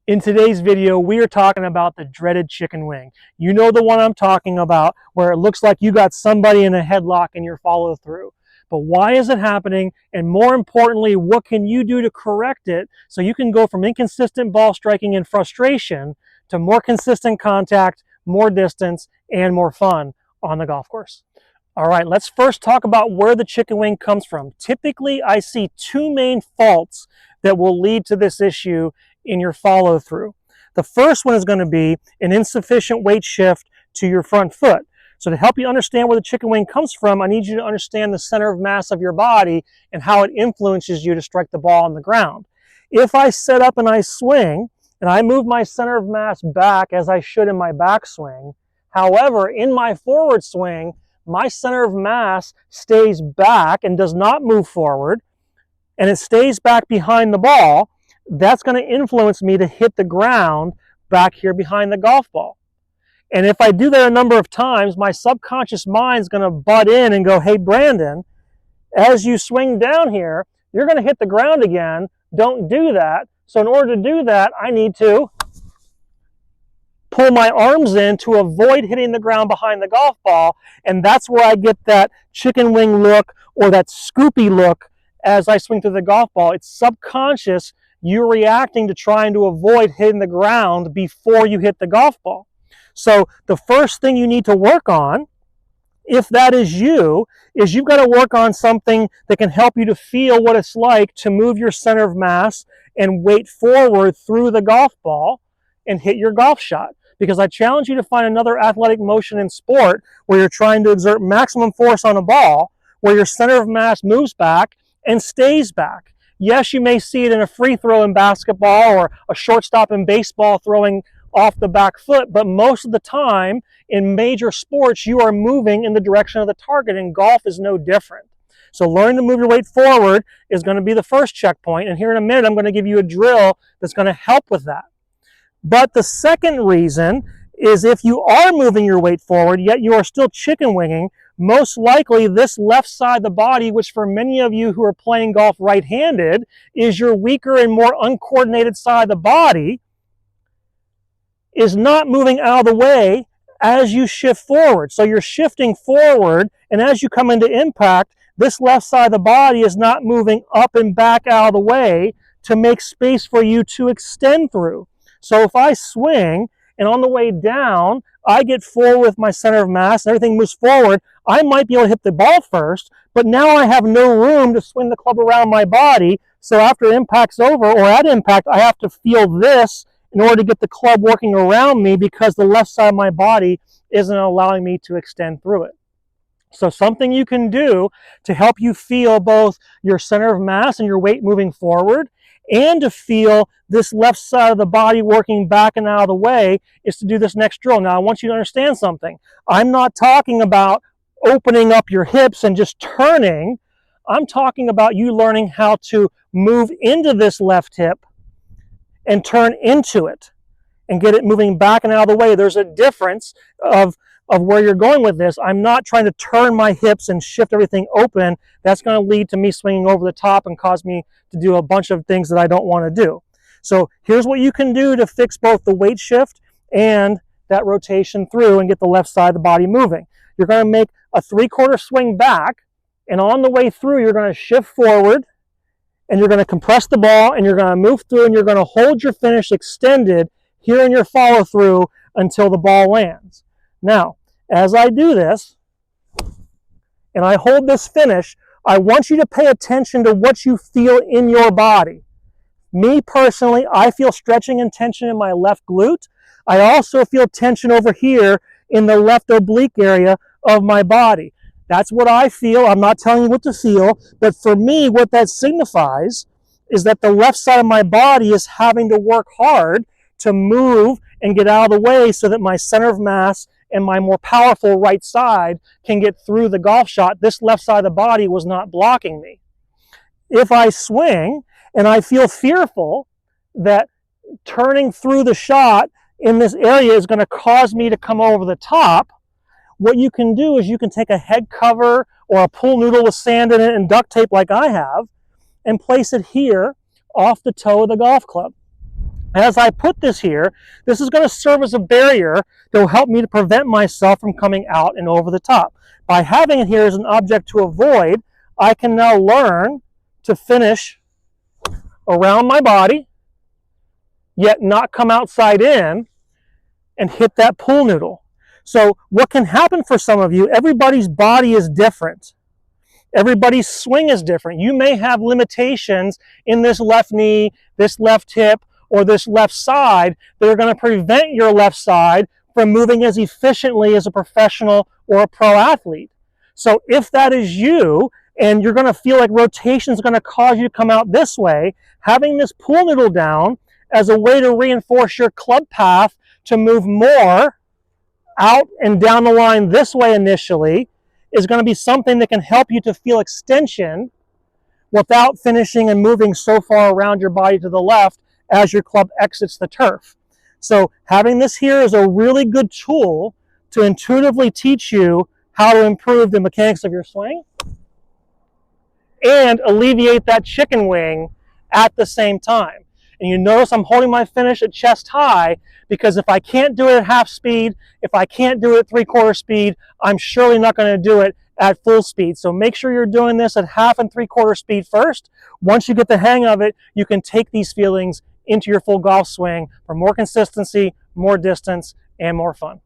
In today's video, we are talking about the dreaded chicken wing. You know the one I'm talking about, where it looks like you got somebody in a headlock in your follow through. But why is it happening? And more importantly, what can you do to correct it so you can go from inconsistent ball striking and frustration to more consistent contact, more distance, and more fun on the golf course? All right, let's first talk about where the chicken wing comes from. Typically, I see two main faults that will lead to this issue in your follow through. The first one is going to be an insufficient weight shift to your front foot. So to help you understand where the chicken wing comes from, I need you to understand the center of mass of your body and how it influences you to strike the ball on the ground. If I set up and I swing and I move my center of mass back as I should in my backswing, however, in my forward swing, my center of mass stays back and does not move forward, and it stays back behind the ball, that's going to influence me to hit the ground back here behind the golf ball. And if I do that a number of times, my subconscious mind's going to butt in and go, hey, Brandon, as you swing down here, you're going to hit the ground again. Don't do that. So in order to do that, I need to pull my arms in to avoid hitting the ground behind the golf ball. And that's where I get that chicken wing look or that scoopy look as I swing through the golf ball. It's subconscious. You're reacting to trying to avoid hitting the ground before you hit the golf ball. So the first thing you need to work on, if that is you've got to work on something that can help you to feel what it's like to move your center of mass and weight forward through the golf ball and hit your golf shot. Because I challenge you to find another athletic motion in sport where you're trying to exert maximum force on a ball, where your center of mass moves back and stays back. Yes, you may see it in a free throw in basketball or a shortstop in baseball throwing off the back foot, but most of the time in major sports, you are moving in the direction of the target, and golf is no different. So learning to move your weight forward is going to be the first checkpoint, and here in a minute, I'm going to give you a drill that's going to help with that. But the second reason is if you are moving your weight forward, yet you are still chicken winging, most likely this left side of the body, which for many of you who are playing golf right-handed, is your weaker and more uncoordinated side of the body, is not moving out of the way as you shift forward. So you're shifting forward, and as you come into impact, this left side of the body is not moving up and back out of the way to make space for you to extend through. So if I swing, and on the way down, I get forward with my center of mass, and everything moves forward, I might be able to hit the ball first, but now I have no room to swing the club around my body. So after impact's over, or at impact, I have to feel this in order to get the club working around me because the left side of my body isn't allowing me to extend through it. So something you can do to help you feel both your center of mass and your weight moving forward, and to feel this left side of the body working back and out of the way, is to do this next drill. Now, I want you to understand something. I'm not talking about opening up your hips and just turning. I'm talking about you learning how to move into this left hip and turn into it and get it moving back and out of the way. There's a difference of where you're going with this. I'm not trying to turn my hips and shift everything open. That's going to lead to me swinging over the top and cause me to do a bunch of things that I don't want to do. So here's what you can do to fix both the weight shift and that rotation through and get the left side of the body moving. You're going to make a 3/4 swing back, and on the way through, you're going to shift forward, and you're going to compress the ball, and you're going to move through, and you're going to hold your finish extended here in your follow through until the ball lands. Now, as I do this, and I hold this finish, I want you to pay attention to what you feel in your body. Me personally, I feel stretching and tension in my left glute. I also feel tension over here in the left oblique area of my body. That's what I feel. I'm not telling you what to feel, but for me, what that signifies is that the left side of my body is having to work hard to move and get out of the way so that my center of mass and my more powerful right side can get through the golf shot. This left side of the body was not blocking me. If I swing and I feel fearful that turning through the shot in this area is going to cause me to come over the top, what you can do is you can take a head cover or a pool noodle with sand in it and duct tape like I have, and place it here off the toe of the golf club. As I put this here, this is going to serve as a barrier that will help me to prevent myself from coming out and over the top. By having it here as an object to avoid, I can now learn to finish around my body, yet not come outside in and hit that pool noodle. So what can happen for some of you, everybody's body is different. Everybody's swing is different. You may have limitations in this left knee, this left hip, or this left side that are going to prevent your left side from moving as efficiently as a professional or a pro athlete. So if that is you, and you're going to feel like rotation is going to cause you to come out this way, having this pool noodle down as a way to reinforce your club path to move more out and down the line this way initially is going to be something that can help you to feel extension without finishing and moving so far around your body to the left as your club exits the turf. So having this here is a really good tool to intuitively teach you how to improve the mechanics of your swing and alleviate that chicken wing at the same time. And you notice I'm holding my finish at chest high because if I can't do it at half speed, if I can't do it at 3/4 speed, I'm surely not going to do it at full speed. So make sure you're doing this at half and 3/4 speed first. Once you get the hang of it, you can take these feelings into your full golf swing for more consistency, more distance, and more fun.